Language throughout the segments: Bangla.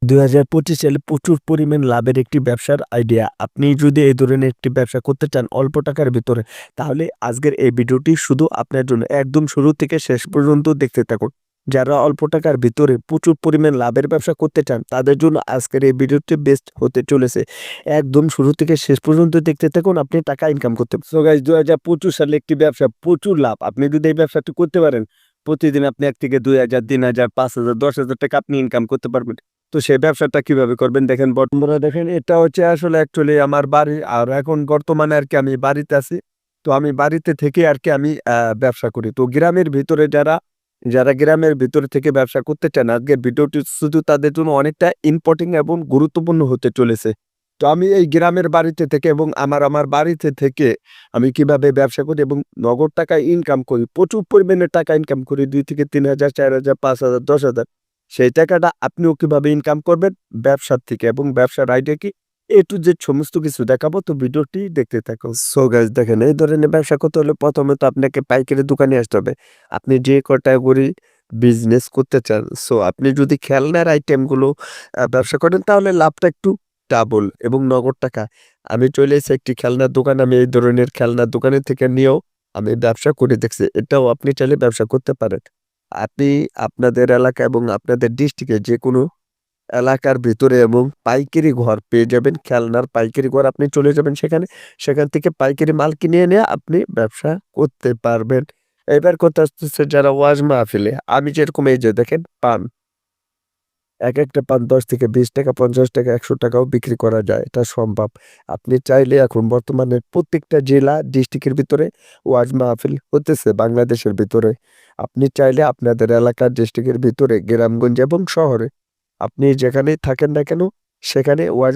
2025 সালে প্রচুর পরিমাণ লাভের একটি ব্যবসার আইডিয়া। আপনি যদি এই ধরনের একটি ব্যবসা করতে চান অল্প টাকার ভিতরে, তাহলে আজকের এই ভিডিওটি শুধু আপনার জন্য। একদম শুরু থেকে শেষ পর্যন্ত দেখতে থাকুন। যারা অল্প টাকার ভিতরে প্রচুর পরিমাণ লাভের ব্যবসা করতে চান, তাদের জন্য আজকের এই ভিডিওটি বেস্ট হতে চলেছে। একদম শুরু থেকে শেষ পর্যন্ত দেখতে থাকুন, আপনি টাকা ইনকাম করতে পারবেন। সো গাইস, 2025 সালে একটি ব্যবসা, প্রচুর লাভ। আপনি যদি এই ব্যবসাটি করতে পারেন, প্রতিদিন আপনি 1 থেকে 2,000, 3,000, 5,000, 10,000 টাকা আপনি ইনকাম করতে পারবেন। তো সেই ব্যবসাটা কিভাবে করবেন দেখেন। বন্ধুরা দেখেন, এটা হচ্ছে আসলে অ্যাকচুয়ালি আমার বাড়ি। আর এখন বর্তমানে আরকি আমি বাড়িতে আছি। তো আমি বাড়িতে থেকে আরকি আমি ব্যবসা করি। তো গ্রামের ভিতরে যারা গ্রামের ভিতরে থেকে ব্যবসা করতে চান, আজকের ভিডিওটি শুধু তাদের জন্য অনেকটা ইম্পোর্টেন্ট এবং গুরুত্বপূর্ণ হতে চলেছে। তো আমি এই গ্রামের বাড়িতে থেকে এবং আমার বাড়িতে থেকে আমি কিভাবে ব্যবসা করি এবং নগদ টাকা ইনকাম করি, প্রচুর পরিমাণে টাকা ইনকাম করি, 2 থেকে 3,000, 4,000, 5,000, 10,000। সেই টাকাটা আপনিও কিভাবে ইনকাম করবেন ব্যবসার থেকে, এবং ব্যবসার আইডিয়া কি, এ টু জেড সমস্ত কিছু দেখাবো। তো ভিডিওটি দেখতে থাকুন। সো গাইস দেখেন, এই ধরনের ব্যবসা করতে হলে প্রথমে তো আপনাকে পাইকারি দোকানে আসতে হবে। আপনি যে কটা করে বিজনেস করতে চান, সো আপনি যদি খেলনার আইটেমগুলো ব্যবসা করেন, তাহলে লাভটা একটু ডাবল এবং নগদ টাকা। আমি চলে এসেছি একটি খেলনার দোকান। আমি এই ধরনের খেলনার দোকানের থেকে নিয়েও আমি ব্যবসা করে দেখছি। এটাও আপনি চাইলে ব্যবসা করতে পারেন। আপনি আপনাদের এলাকা এবং আপনাদের ডিস্ট্রিক্টে যেকোনো এলাকার ভিতরে এবং পাইকারি ঘর পেয়ে যাবেন। খেলনার পাইকারি ঘর, আপনি চলে যাবেন সেখানে। সেখান থেকে পাইকারি মাল কিনে এনে আপনি ব্যবসা করতে পারবেন। এবার কথা আসতেছে যারা ওয়াজ মাহফিলে, আমি যেরকম এই যে দেখেন পান, একেকটা পান ১০ থেকে ২০ টাকা, ৫০ টাকা, ১০০ টাকাও বিক্রি করা যায়। এটা সম্ভব। আপনি চাইলে এখন বর্তমানে প্রত্যেকটা জেলা, ডিস্ট্রিক্টের ভিতরে ওয়াজ মাহফিল হতেছে বাংলাদেশের ভিতরে। আপনি চাইলে আপনাদের এলাকার, ডিস্ট্রিক্টের ভিতরে, গ্রামগঞ্জ এবং শহরে, আপনি যেখানেই থাকেন না কেন, সেখানে ওয়াজ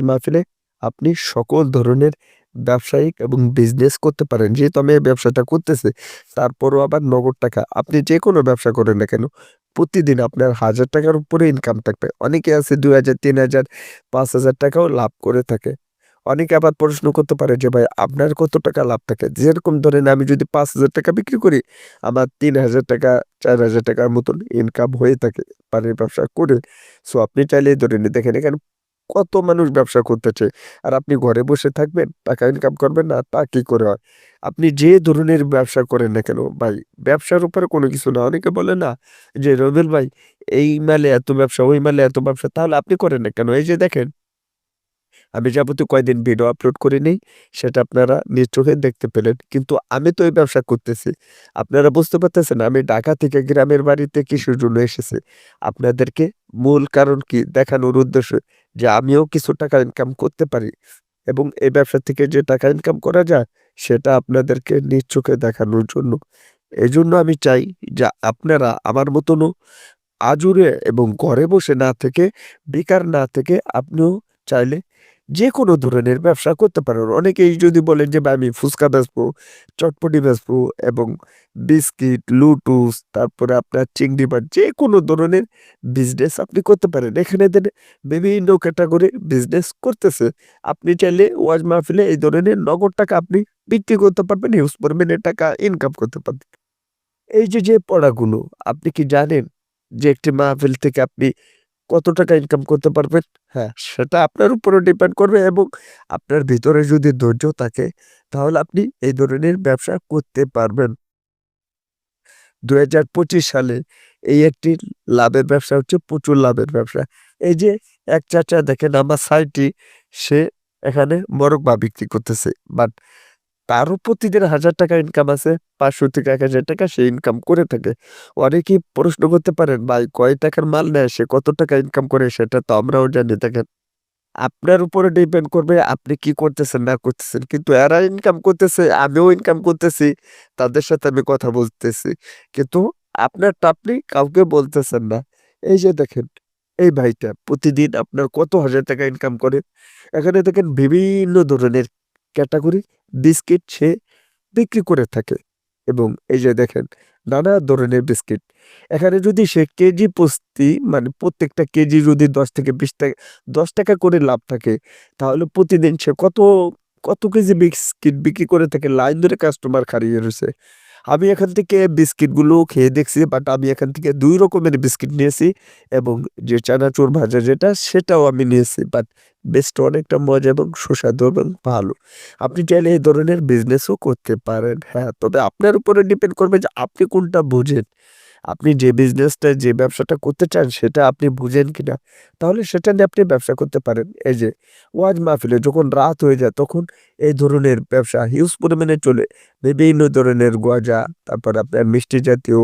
মাহফিলে আপনি সকল ধরনের ব্যবসায়িক এবং বিজনেস করতে পারেন। যেহেতু আমি এই ব্যবসাটা করতেছি, তারপরও আবার নগদ টাকা। আপনি যেকোনো ব্যবসা করেন না কেন, প্রতিদিন আপনার ৳১,০০০ উপরে ইনকাম থাকবে। অনেকে আছে ২,০০০, ৩,০০০, ৫,০০০ টাকাও লাভ করে থাকে। অনেকে আবার প্রশ্ন করতে পারে যে, "ভাই, আপনার কত টাকা লাভ থাকে?" যেরকম ধরেন, আমি যদি ৳৫,০০০ বিক্রি করি, আমার ৳৩,০০০, ৳৪,০০০ মতন ইনকাম হয়ে থাকে পানের ব্যবসা করে। সো আপনি চাইলেই ধরে নিন, দেখেন এখানে কত মানুষ ব্যবসা করতেছে। আর আপনি ঘরে বসে থাকবেন, টাকা ইনকাম করবেন না, তা কি করে হয়? আপনি যে ধরনের ব্যবসা করেন না কেন ভাই, ব্যবসার উপরে কোনো কিছু না। অনেকে বলে না যে, "রবিউল ভাই, এই মালে এত ব্যবসা, ওই মালে এত ব্যবসা।" তাহলে আপনি করেন না কেন? এই যে দেখেন, আমি যাবতীয় কয়দিন ভিডিও আপলোড করিনি, সেটা আপনারা নিজ চোখে দেখতে পেলেন। কিন্তু আমি তো এই ব্যবসা করতেছি। আপনারা বুঝতে পারতেছেন আমি ঢাকা থেকে গ্রামের বাড়িতে কিসের জন্য এসেছি? আপনাদেরকে মূল কারণ কি দেখানোর উদ্দেশ্যে যে আমিও কিছু টাকা ইনকাম করতে পারি, এবং এই ব্যবসা থেকে যে টাকা ইনকাম করা যায়, সেটা আপনাদেরকে নিজ চোখে দেখানোর জন্য। এজন্য আমি চাই যে আপনারা আমার মতনও আজুড়ে এবং ঘরে বসে না থেকে, বেকার না থেকে, আপনিও চাইলে যেকোনো ধরনের ব্যবসা করতে পারেন। অনেকেই যদি বলেন যে, "ভাই, আমি ফুচকা বেচবো, চটপটি বেচবো এবং বিস্কিট, লুটুস, তারপরে আপনার চিংড়ি মাছ", যেকোনো ধরনের বিজনেস আপনি করতে পারেন। এখানে বিভিন্ন ক্যাটেগরির বিজনেস করতেছে। আপনি চাইলে ওয়াজ মাহফিলে এই ধরনের নগদ টাকা আপনি বিক্রি করতে পারবেন, হিউজ পরিমাণে টাকা ইনকাম করতে পারবেন। এই যে পড়াগুলো, আপনি কি জানেন যে একটি মাহফিল থেকে আপনি কত টাকা ইনকাম করতে পারবেন? হ্যাঁ, সেটা আপনার উপরও ডিপেন্ড করবে, এবং আপনার ভিতরে যদি ধৈর্য থাকে, তাহলে আপনি এই ধরনের ব্যবসা করতে পারবেন। ২০২৫ সালে এই একটি লাভের ব্যবসা হচ্ছে, প্রচুর লাভের ব্যবসা। এই যে এক চাচা দেখেন আমার সাইডে, সে এখানে মোরব্বা বিক্রি করতেছে। বাট তারও প্রতিদিন ৳১,০০০ ইনকাম আছে। ৫০০ থেকে ৳১,০০০ সে ইনকাম করে থাকে। অনেকেই প্রশ্ন করতে পারেন, "ভাই, কয় টাকার মাল নেয়, সে কত টাকা ইনকাম করে?" সেটা তো আমরাও জানি। দেখেন, আপনার উপরে ডিপেন্ড করবে আপনি কি করতেছেন না করতেছেন। কিন্তু এরা ইনকাম করতেছে, আমিও ইনকাম করতেছি। তাদের সাথে আমি কথা বলতেছি। কিন্তু আপনারটা আপনি কাউকে বলতেছেন না। এই যে দেখেন, এই ভাইটা প্রতিদিন আপনার কত হাজার টাকা ইনকাম করে। এখানে দেখেন বিভিন্ন ধরনের ক্যাটেগরি বিস্কিট সে বিক্রি করে থাকে, এবং এই যে দেখেন নানা ধরনের বিস্কিট। এখানে যদি সে কেজি প্রতি, মানে প্রত্যেকটা কেজি যদি ১০ থেকে ২০ টাকা, ৳১০ করে লাভ থাকে, তাহলে প্রতিদিন সে কত কেজি বিস্কিট বিক্রি করে থাকে, লাইন ধরে কাস্টমার খাড়িয়ে রয়েছে। আমি এখান থেকে বিস্কিটগুলো খেয়ে দেখছি, বাট আমি এখান থেকে ২ রকমের বিস্কিট নিয়েছি এবং যে চানাচুর ভাজা যেটা সেটাও আমি নিয়েছি। বাট বেস্টটা অনেকটা মজা এবং সুস্বাদু এবং ভালো। আপনি চাইলে এই ধরনের বিজনেসও করতে পারেন। হ্যাঁ, তবে আপনার উপরে ডিপেন্ড করবে যে আপনি কোনটা বুঝেন। আপনি যে বিজনেসটা যে ব্যবসাটা করতে চান সেটা আপনি বুঝেন কিনা? তাহলে সেটা নিয়ে আপনি ব্যবসা করতে পারেন। এই যে ওয়াজ মাহফিলে যখন রাত হয়ে যায় তখন এই ধরনের ব্যবসা হিউজ পরিমাণে চলে। বিভিন্ন ধরনের গজা, তারপর আপনার মিষ্টি জাতীয়,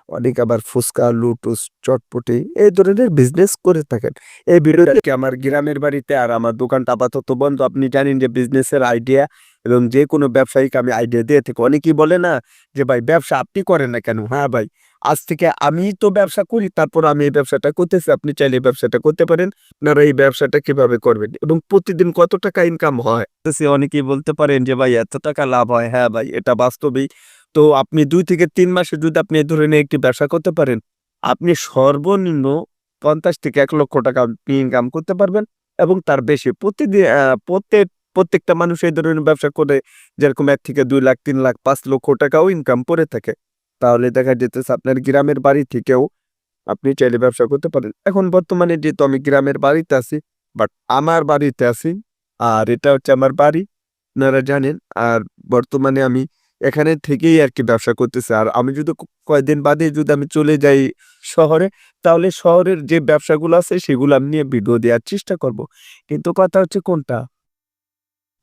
অনেক আবার ফুচকা, লুটুস, চটপটি এই ধরনের বিজনেস করে থাকেন। এই ভিডিওটা আমার গ্রামের বাড়িতে আর আমার দোকানটা আপাতত বন্ধ। আপনি জানেন যে বিজনেসের আইডিয়া এবং যেকোনো ব্যবসায়িক আমি আইডিয়া দিয়ে থাকি। অনেকেই বলে না যে, "ভাই ব্যবসা আপনি করেন না কেন?" হ্যাঁ ভাই, আজ থেকে আমি তো ব্যবসা করি, তারপর আমি এই ব্যবসাটা করতেছি। আপনি চাইলে এই ব্যবসাটা করতে পারেন। আপনারা এই ব্যবসাটা কিভাবে করবেন এবং প্রতিদিন কত টাকা ইনকাম হয়? অনেকেই বলতে পারেন যে, "ভাই এত টাকা লাভ হয়।" হ্যাঁ ভাই, এটা বাস্তবেই। তো আপনি ২ থেকে ৩ মাসে যদি আপনি এই ধরনের একটি ব্যবসা করতে পারেন, আপনি সর্বনিম্ন ৫০ থেকে ৳১,০০,০০০ আপনি ইনকাম করতে পারবেন এবং তার বেশি। প্রতিদিন প্রত্যেকটা মানুষ এই ধরনের ব্যবসা করে যেরকম ১ থেকে ২,০০,০০০, ৩,০০,০০০, ৳৫,০০,০০০ ইনকাম করে থাকে। তাহলে দেখা যেতেছে আপনার গ্রামের বাড়ি থেকেও আপনি চাইলে ব্যবসা করতে পারেন। এখন বর্তমানে যেহেতু আমি গ্রামের বাড়িতে আছি, বাট আমার বাড়িতে আছি। আর এটা হচ্ছে আমার বাড়ি। আপনারা জানেন। আর বর্তমানে আমি এখানে থেকেই আরকি ব্যবসা করতেছি। আর আমি যদি কয়দিন বাদে যদি আমি চলে যাই শহরে, তাহলে শহরের যে ব্যবসাগুলো আছে সেগুলো আমি নিয়ে ভিডিও দেওয়ার চেষ্টা করব। কিন্তু কথা হচ্ছে কোনটা?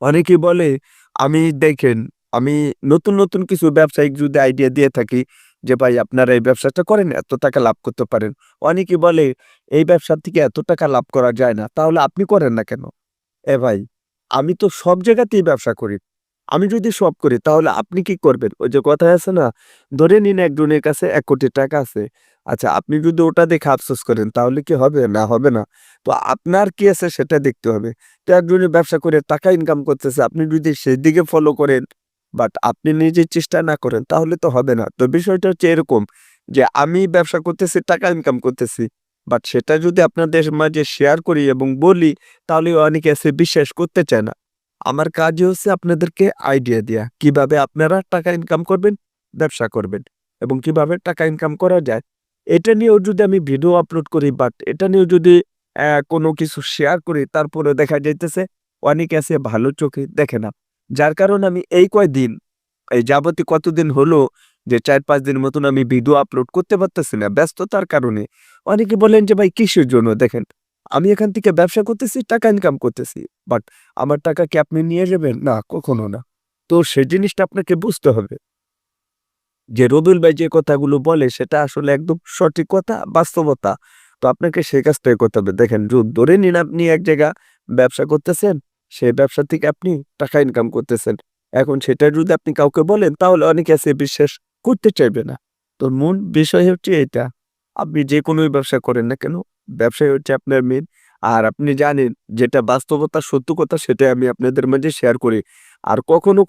অনেকেই বলে আমি দেখেন, আমি নতুন কিছু ব্যবসায়িক যদি আইডিয়া দিয়ে থাকি যে, "ভাই আপনারা এই ব্যবসাটা করেন, এত টাকা লাভ করতে পারেন।" অনেকেই বলে, "এই ব্যবসা থেকে এত টাকা লাভ করা যায় না।" তাহলে আপনি করেন না কেন? ভাই, আমি তো সব জায়গাতেই ব্যবসা করি। আমি যদি সব করি তাহলে আপনি কি করবেন? ওই যে কথায় আছে না? ধরে নিন একজনের কাছে ৳১,০০,০০,০০০ আছে। আচ্ছা, আপনি যদি ওটা দেখে আফসোস করেন তাহলে কি হবে? না, হবে না। তো আপনার কি আছে সেটা দেখতে হবে। তো একজনের ব্যবসা করে টাকা ইনকাম করতেছে, আপনি যদি সেদিকে ফলো করেন বাট আপনি নিজে চেষ্টা না করেন তাহলে তো হবে না। তো বিষয়টা হচ্ছে এরকম যে আমি ব্যবসা করতেছি, টাকা ইনকাম করতেছি। বাট সেটা যদি আপনাদের মাঝে শেয়ার করি এবং বলি তাহলে অনেকে আছে বিশ্বাস করতে চায় না। আমার কাজই হচ্ছে আপনাদেরকে আইডিয়া দেয়া। কিভাবে আপনারা টাকা ইনকাম করবেন, ব্যবসা করবেন এবং কিভাবে টাকা ইনকাম করা যায়। এটা নিয়েও যদি আমি ভিডিও আপলোড করি বাট এটা নিয়েও যদি কোনো কিছু শেয়ার করি তারপরেও দেখা যাইতেছে অনেকে আছে ভালো চোখে দেখে না। যার কারণে আমি এই কয়দিন এই যাবতীয় কতদিন হলো যে ৪-৫ দিন মতন আমি ভিডিও আপলোড করতে পারতেছি না ব্যস্ততার কারণে। অনেকে বলেন যে ভাই কিসের জন্য? দেখেন, আমি এখান থেকে ব্যবসা করতেছি, টাকা ইনকাম করতেছি। বাট আমার টাকা কি আপনি নিয়ে যাবেন? না, কখনো না। তো সেই জিনিসটা আপনাকে বুঝতে হবে। যে রবিউল ভাই যে কথাগুলো বলে সেটা আসলে একদম সঠিক কথা, বাস্তবতা। তো আপনাকে সেই কাজটাই করতে হবে। দেখেন, ধরে নিন আপনি এক জায়গা ব্যবসা করতেছেন, সেই ব্যবসা থেকে আপনি টাকা ইনকাম করতেছেন। এখন সেটা যদি আপনি কাউকে বলেন তাহলে অনেকে আছে বিশ্বাস করতে চাইবে না। তো মূল বিষয় হচ্ছে এটা। আপনি যেকোনোই ব্যবসা করেন না কেন, ব্যবসাই হচ্ছে আপনার মেইন। আর আপনি জানেন যেটা বাস্তবতা, সত্য কথা সেটাই আমি আপনাদের মাঝে শেয়ার করি। আর কখনো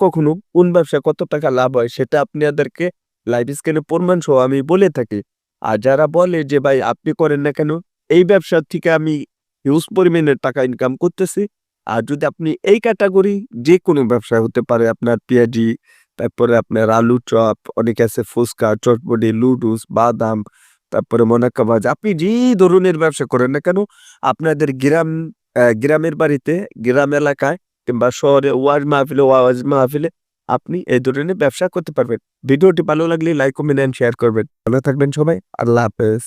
কোন ব্যবসায় কত টাকা লাভ হয় সেটা আপনাদেরকে লাইভ স্ক্রিনে প্রমাণ সহ আমি বলে থাকি। আর যারা বলে যে ভাই আপনি করেন না কেন? এই ব্যবসা থেকে আমি হিউজ পরিমাণে টাকা ইনকাম করতেছি। আর যদি আপনি এই ক্যাটেগরি যেকোনো ব্যবসা হতে পারে আপনার পেঁয়াজি, তারপরে আপনার আলুর চপ, অনেকে আছে ফুচকা, চটপটি, লুডুস, বাদাম, তারপরে মনাক্কা ভাজা। আপনি যে ধরনের ব্যবসা করেন না কেন, আপনাদের গ্রামের বাড়িতে, গ্রাম এলাকায় কিংবা শহরে ওয়াজ মাহফিলে আপনি এই ধরনের ব্যবসা করতে পারবেন। ভিডিওটি ভালো লাগলে লাইক, কমেন্ট এন্ড শেয়ার করবেন। ভালো থাকবেন সবাই। আল্লাহ হাফেজ।